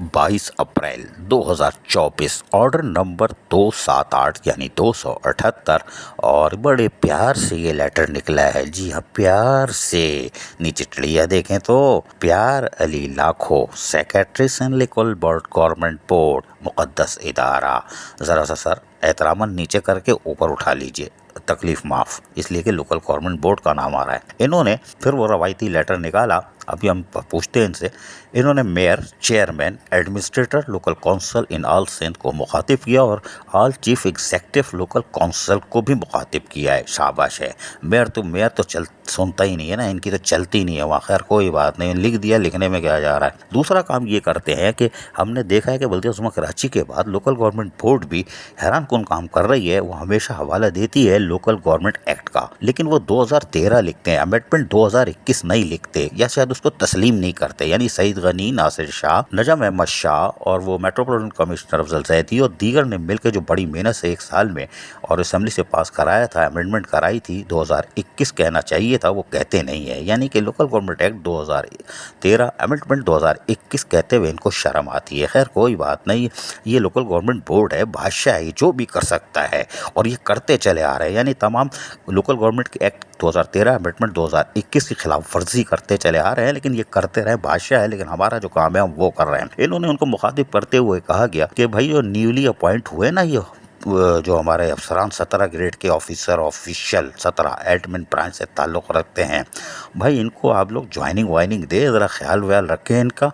22 अप्रैल 2024 order number 278 यानी 278 और बड़े प्यार से ये लेटर निकला है। जी हाँ, प्यार से। नीचे चिड़िया देखें तो प्यार अली लाखो, सेक्रेटरी सिंडिकल बोर्ड गवर्नमेंट बोर्ड मुकद्दस इदारा। ज़रा सा सर एहतरामन नीचे करके ऊपर उठा लीजिए, तकलीफ माफ़, इसलिए कि लोकल गवर्नमेंट बोर्ड का नाम आ रहा है। इन्होंने फिर वो रवायती लेटर निकाला। अभी हम पूछते हैं इनसे। इन्होंने mayor, chairman, administrator local council in all Sindh को मुखातिब किया और all chief executive local council को भी मुखातिब किया है। शाबाश है। मेयर तो चल सुनता ही नहीं है ना, इनकी तो चलती नहीं है वहाँ। खैर कोई बात नहीं, लिख दिया, लिखने में क्या जा रहा है। दूसरा काम ये करते हैं कि हमने देखा है कि बल्दिया उस्मा कराची के बाद लोकल गवर्नमेंट बोर्ड भी हैरान कौन काम कर रही है। वो हमेशा हवाला देती है लोकल गवर्नमेंट एक्ट का, लेकिन वो 2013 लिखते हैं, अमेंडमेंट 2021 नहीं लिखते, या शायद उसको तस्लीम नहीं करते। यानी सईद गनी, नासिर शाह, नजम अहमद शाह और वो मेट्रोपॉलिटन कमिश्नर अफजल जैदी और दीगर ने मिलकर जो बड़ी मेहनत से 1 साल में और असेंबली से पास कराया था, अमेंडमेंट कराई थी, 2021 कहना चाहिए था, वो कहते नहीं है। यानी कि लोकल गवर्नमेंट एक्ट 2013 अमेंडमेंट 2021 कहते हुए इनको शर्म आती है। खैर कोई बात नहीं, ये लोकल गवर्नमेंट बोर्ड है, बादशाह है, जो भी कर सकता है और ये करते चले आ रहे हैं। यानी तमाम लोकल गवर्नमेंट के एक्ट 2013 अमेंडमेंट 2021 की खिलाफ वर्जी करते चले आ रहे हैं, लेकिन ये करते रहे, बादशाह है, लेकिन हमारा जो काम है हम वो कर रहे हैं। इन्होंने उनको मुखातिब करते हुए कहा गया कि भाई जो न्यूली अपॉइंट हुए ना, ये जो हमारे अफसरान 17 ग्रेड के ऑफिसर ऑफिशियल 17 एडमिन ब्रांच से ताल्लुक़ रखते हैं, भाई इनको आप लोग ज्वाइनिंग वाइनिंग दे, ज़रा ख्याल व्याल रखें इनका।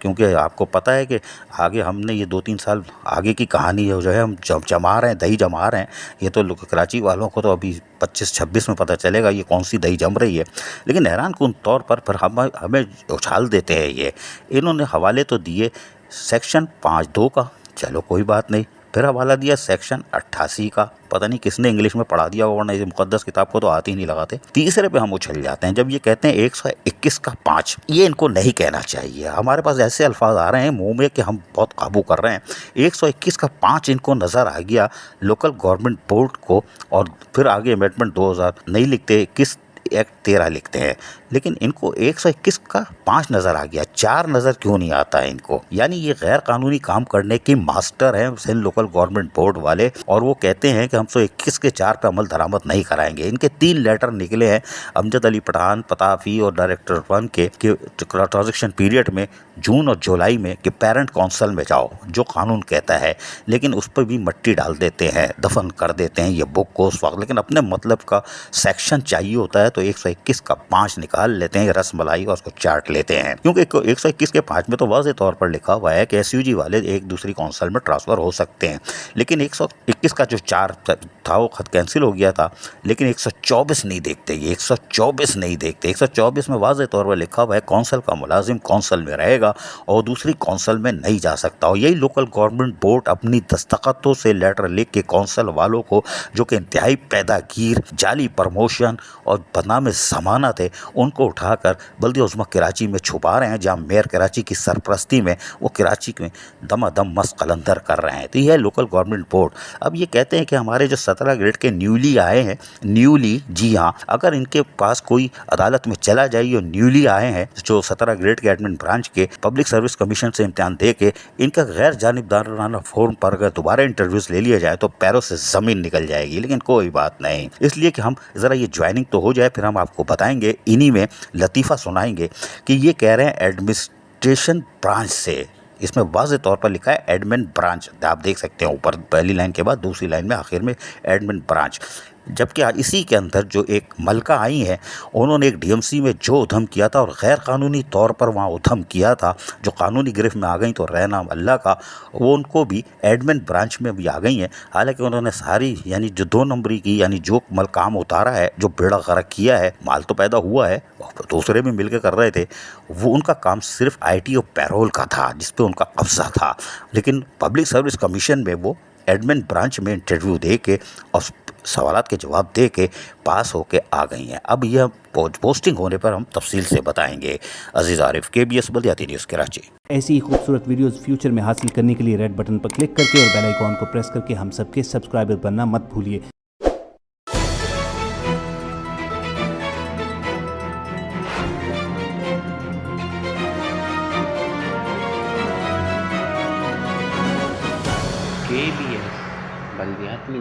क्योंकि आपको पता है कि आगे हमने ये 2-3 साल आगे की कहानी जो है हम जमा रहे हैं, दही जमा रहे हैं। ये तो कराची वालों को तो अभी 25-26 में पता चलेगा ये कौन सी दही जम रही है। लेकिन हैरान कुन तौर पर फिर हमें उछाल देते हैं ये। इन्होंने हवाले तो दिए सेक्शन 5(2) का, चलो कोई बात नहीं। फिर हवाला दिया सेक्शन 88 का, पता नहीं किसने इंग्लिश में पढ़ा दिया, वरना इस मुकद्दस किताब को तो आती ही नहीं लगाते। तीसरे पे हम उछल जाते हैं जब ये कहते हैं 121 का 5। ये इनको नहीं कहना चाहिए। हमारे पास ऐसे अल्फाज आ रहे हैं मुंह में कि हम बहुत काबू कर रहे हैं। 121 का 5 इनको नज़र आ गया लोकल गवर्नमेंट बोर्ड को, और फिर आगे अमेंडमेंट 2000 नहीं लिखते, 21 एक्ट 13 लिखते हैं, लेकिन इनको 121 का 5 नज़र आ गया। 4 नज़र क्यों नहीं आता है इनको? यानी ये गैर कानूनी काम करने की मास्टर हैं सिंध लोकल गवर्नमेंट बोर्ड वाले, और वो कहते हैं कि हम 121 के 4 पे अमल दरामद नहीं कराएंगे। इनके 3 लेटर निकले हैं अमजद अली पठान, पताफी और डायरेक्टर 1 के ट्रांजेक्शन पीरियड में जून और जुलाई में कि पेरेंट काउंसिल में जाओ, जो कानून कहता है, लेकिन उस पर भी मट्टी डाल देते हैं, दफन कर देते हैं ये बुक को उस वक्त। लेकिन अपने मतलब का सेक्शन चाहिए होता है तो 121 का 5 निकाल लेते हैं रस मलाई और उसको चाट लेते हैं। क्योंकि 121 के 5 में तो वाज़ेह तौर पर लिखा हुआ है कि एसयूजी वाले एक दूसरी काउंसिल में ट्रांसफ़र हो सकते हैं। लेकिन 121 का जो 4 था वो खत कैंसिल हो गया था, लेकिन 124 नहीं देखते, ये 124 नहीं देखते। 124 में वाज़ेह तौर पर लिखा हुआ है काउंसिल का मुलाजिम काउंसिल में रहेगा और दूसरी काउंसिल में नहीं जा सकता। और यही लोकल गवर्नमेंट बोर्ड अपनी दस्तखतों से लेटर लिख के काउंसिल वालों को, जो कि इंतहाई पैदागीर, जाली प्रमोशन और बदनाम ज़मानत है, उनको उठाकर बल्दिया उस्मा कराची में छुपा रहे हैं, जहाँ मेयर कराची की सरपरस्ती में वो कराची में दमादम मस्त कलंदर कर रहे हैं। तो यह है लोकल गवर्नमेंट बोर्ड। अब ये कहते हैं कि हमारे जो 17 ग्रेड के न्यूली आए हैं, न्यूली, जी हाँ, अगर इनके पास कोई अदालत में चला जाए और न्यूली आए हैं जो 17 ग्रेड के एडमिन ब्रांच के पब्लिक सर्विस कमीशन से इम्तिहान दे के इनका गैर जानिबदाराना फॉर्म पर अगर दोबारा इंटरव्यूज ले लिया जाए तो पैरों से ज़मीन निकल जाएगी। लेकिन कोई बात नहीं, इसलिए कि हम ज़रा ये ज्वाइनिंग तो हो जाए, फिर हम आपको बताएंगे। इन्हीं में लतीफ़ा सुनाएंगे कि ये कह रहे हैं एडमिनिस्ट्रेशन ब्रांच से। इसमें वाज़ेह तौर पर लिखा है एडमिन ब्रांच, आप देख सकते हैं ऊपर पहली लाइन के बाद दूसरी लाइन में आखिर में एडमिन ब्रांच। जबकि इसी के अंदर जो एक मलका आई हैं, उन्होंने एक डीएमसी में जो उधम किया था और गैर कानूनी तौर पर वहाँ उधम किया था, जो कानूनी गिरफ्त में आ गई तो रहना अल्लाह का, वो उनको भी एडमिन ब्रांच में भी आ गई हैं। हालांकि उन्होंने सारी यानी जो 2 नंबरी की यानी जो काम उतारा है, जो बेड़ा गर्क किया है, माल तो पैदा हुआ है, दूसरे भी मिलकर कर रहे थे, वो उनका काम सिर्फ IT और पैरोल का था जिस पर उनका कब्जा था। लेकिन पब्लिक सर्विस कमीशन में वो एडमिन ब्रांच में इंटरव्यू दे के और सवालात के जवाब दे के पास होके आ गई हैं। अब यह पोस्टिंग होने पर हम तफसील से बताएंगे। अजीज़ आरिफ, KBS बल्दियाती न्यूज़ कराची। ऐसी ही खूबसूरत वीडियोस फ्यूचर में हासिल करने के लिए रेड बटन पर क्लिक करके और बेल आइकॉन को प्रेस करके हम सबके सब्सक्राइबर बनना मत भूलिए। KBS बल्दियाती